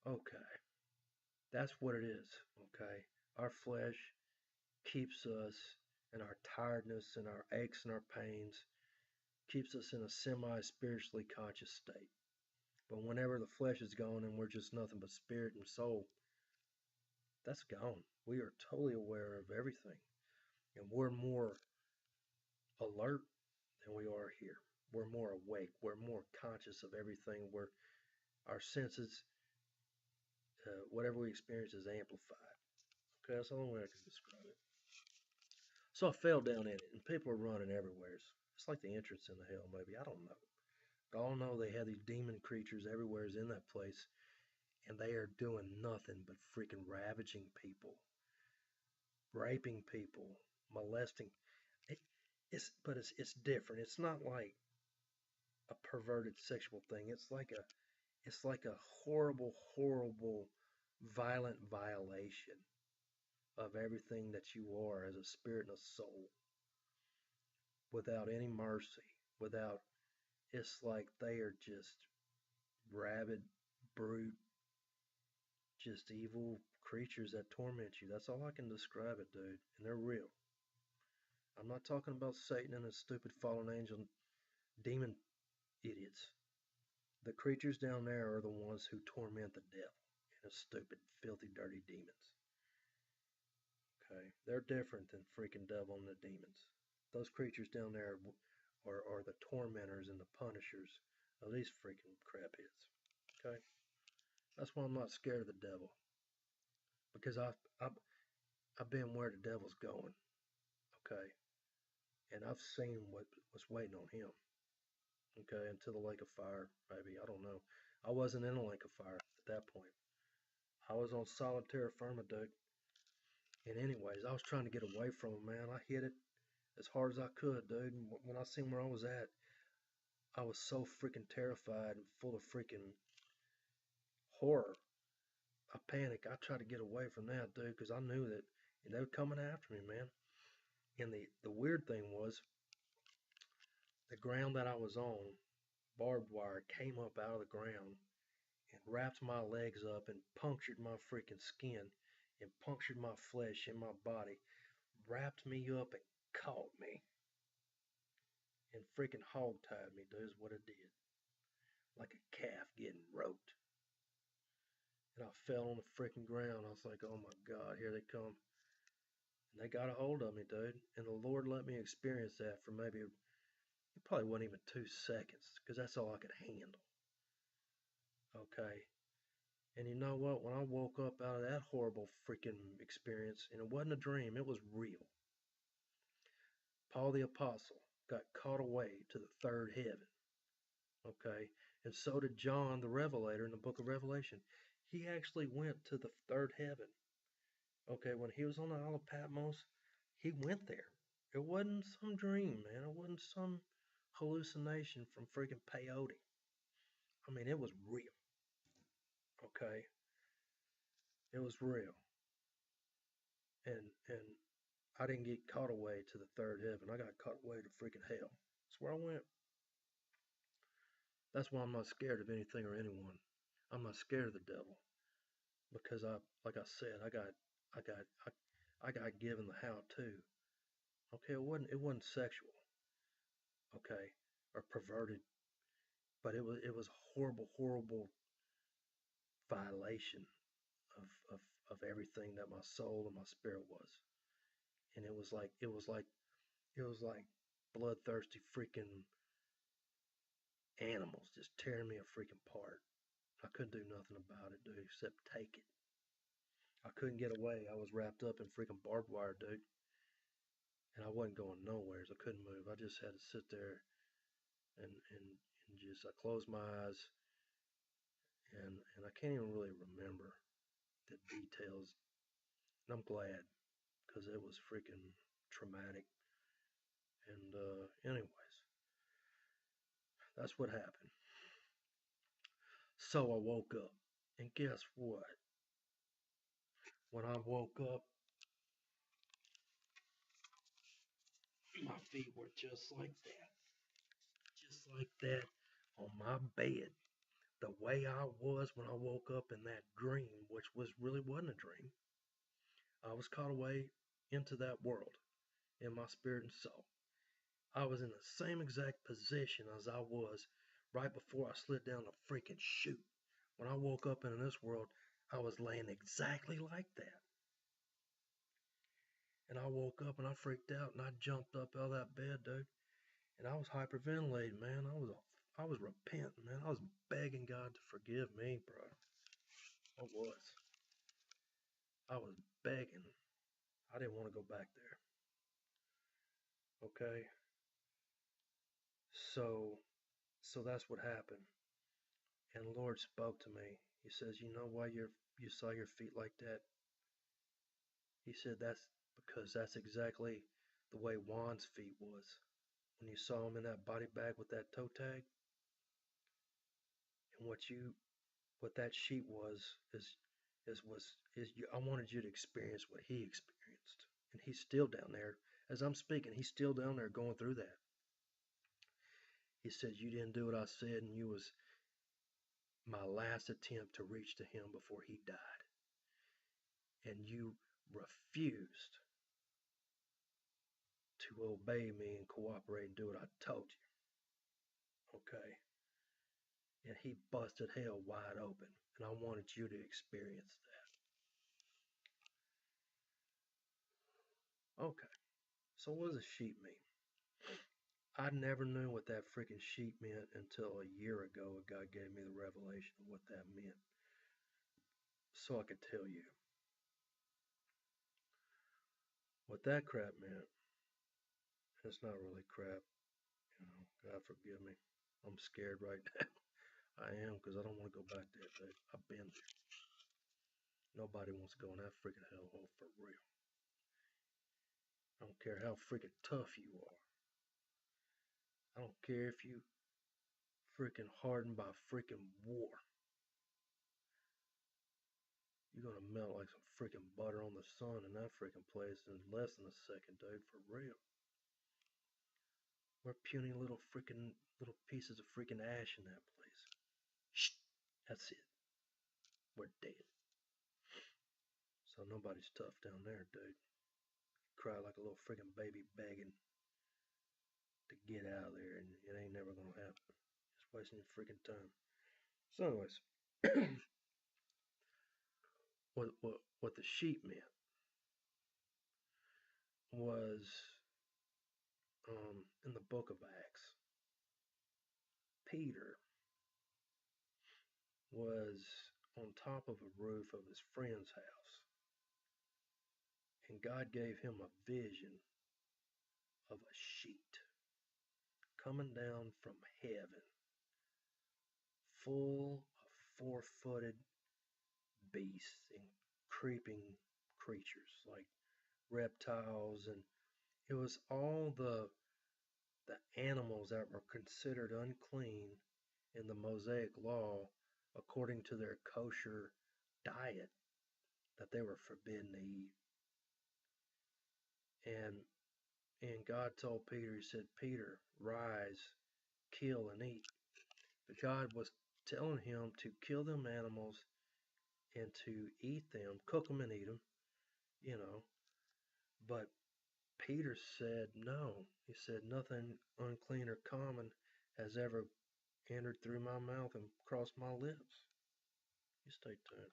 Okay, that's what it is. Okay, our flesh keeps us and our tiredness and our aches and our pains keeps us in a semi spiritually conscious state. But whenever the flesh is gone and we're just nothing but spirit and soul, that's gone. We are totally aware of everything. And we're more alert than we are here. We're more awake. We're more conscious of everything. Our senses, whatever we experience, is amplified. Okay, that's the only way I can describe it. So I fell down in it, and people are running everywhere. It's like the entrance into hell, maybe. I don't know. But all I know they have these demon creatures everywhere in that place, and they are doing nothing but freaking ravaging people, raping people, molesting. It, it's different. It's not like a perverted sexual thing. It's like a horrible, horrible, violent violation of everything that you are as a spirit and a soul, without any mercy, without. It's like they are just rabid, brute, just evil creatures that torment you. That's all I can describe it, dude. And they're real. I'm not talking about Satan and his stupid fallen angel demon idiots. The creatures down there are the ones who torment the devil and his stupid, filthy, dirty demons. Okay? They're different than freaking devil and the demons. Those creatures down there are the tormentors and the punishers of these freaking crapheads. Okay? That's why I'm not scared of the devil. Because I've been where the devil's going. Okay? And I've seen what was waiting on him. Okay? Into the lake of fire, maybe. I don't know. I wasn't in a lake of fire at that point. I was on solid terra firma, dude. And anyways, I was trying to get away from him, man. I hit it as hard as I could, dude. And when I seen where I was at, I was so freaking terrified and full of freaking horror. I panicked. I tried to get away from that, dude, because I knew that they were coming after me, man. And the weird thing was, the ground that I was on, barbed wire came up out of the ground and wrapped my legs up and punctured my freaking skin and punctured my flesh in my body, wrapped me up and caught me and freaking hog-tied me, dude, is what it did. Like a calf getting roped. And I fell on the freaking ground. I was like, oh my God, here they come. And they got a hold of me, dude. And the Lord let me experience that for maybe, it probably wasn't even 2 seconds, because that's all I could handle. Okay. And you know what? When I woke up out of that horrible freaking experience, and it wasn't a dream, it was real. Paul the Apostle got caught away to the third heaven. Okay. And so did John the Revelator in the book of Revelation. He actually went to the third heaven. Okay. When he was on the Isle of Patmos, he went there. It wasn't some dream, man. It wasn't some hallucination from freaking peyote. I mean, it was real. Okay. It was real. And I didn't get caught away to the third heaven. I got caught away to freaking hell. That's where I went. That's why I'm not scared of anything or anyone. I'm not scared of the devil because like I said, I got, I, I got given the how to. Okay, it wasn't sexual. Okay, or perverted, but it was horrible, horrible violation of everything that my soul and my spirit was, and it was like bloodthirsty freaking animals just tearing me a freaking apart. I couldn't do nothing about it, dude, except take it. I couldn't get away. I was wrapped up in freaking barbed wire, dude, and I wasn't going nowhere. So I couldn't move. I just had to sit there and just I closed my eyes and I can't even really remember the details. And I'm glad because it was freaking traumatic. And anyways, that's what happened. So I woke up, and guess what? When I woke up, my feet were just like that on my bed the way I was when I woke up in that dream, which wasn't a dream. I was caught away into that world in my spirit and soul. I was in the same exact position as I was right before I slid down the freaking chute. When I woke up in this world, I was laying exactly like that. And I woke up and I freaked out and I jumped up out of that bed, dude. And I was hyperventilating, man. I was repenting, man. I was begging God to forgive me, bro. I was. I was begging. I didn't want to go back there. Okay. So so that's what happened. And the Lord spoke to me. He says, "You know why you saw your feet like that?" He said, "That's because that's exactly the way Juan's feet was when you saw him in that body bag with that toe tag. And what that sheet was is you, I wanted you to experience what he experienced, and he's still down there as I'm speaking. He's still down there going through that." He said, "You didn't do what I said, and you was my last attempt to reach to him before he died, and you refused to obey me and cooperate and do what I told you." Okay. And he busted hell wide open, and I wanted you to experience that. Okay. So what does a sheep mean? I never knew what that freaking sheep meant until a year ago. God gave me the revelation of what that meant, so I could tell you what that crap meant. It's not really crap, you know. God forgive me. I'm scared right now. I am, because I don't want to go back there, dude. I've been there. Nobody wants to go in that freaking hellhole for real. I don't care how freaking tough you are. I don't care if you freaking hardened by freaking war. You're gonna melt like some freaking butter on the sun in that freaking place in less than a second, dude, for real. We're puny little pieces of freaking ash in that place. Shh. That's it. We're dead. So nobody's tough down there, dude. Cry like a little freaking baby begging to get out of there, and it ain't never gonna happen. Just wasting your freaking time. So, anyways, what the sheep meant was in the book of Acts. Peter was on top of a roof of his friend's house, and God gave him a vision of a sheet coming down from heaven, full of four-footed beasts and creeping creatures like reptiles, and it was all the animals that were considered unclean in the Mosaic law according to their kosher diet that they were forbidden to eat. And God told Peter, he said, "Peter, rise, kill and eat." But God was telling him to kill them animals and to eat them, cook them and eat them, you know. But Peter said no. He said, "Nothing unclean or common has ever entered through my mouth and crossed my lips." You stay tuned.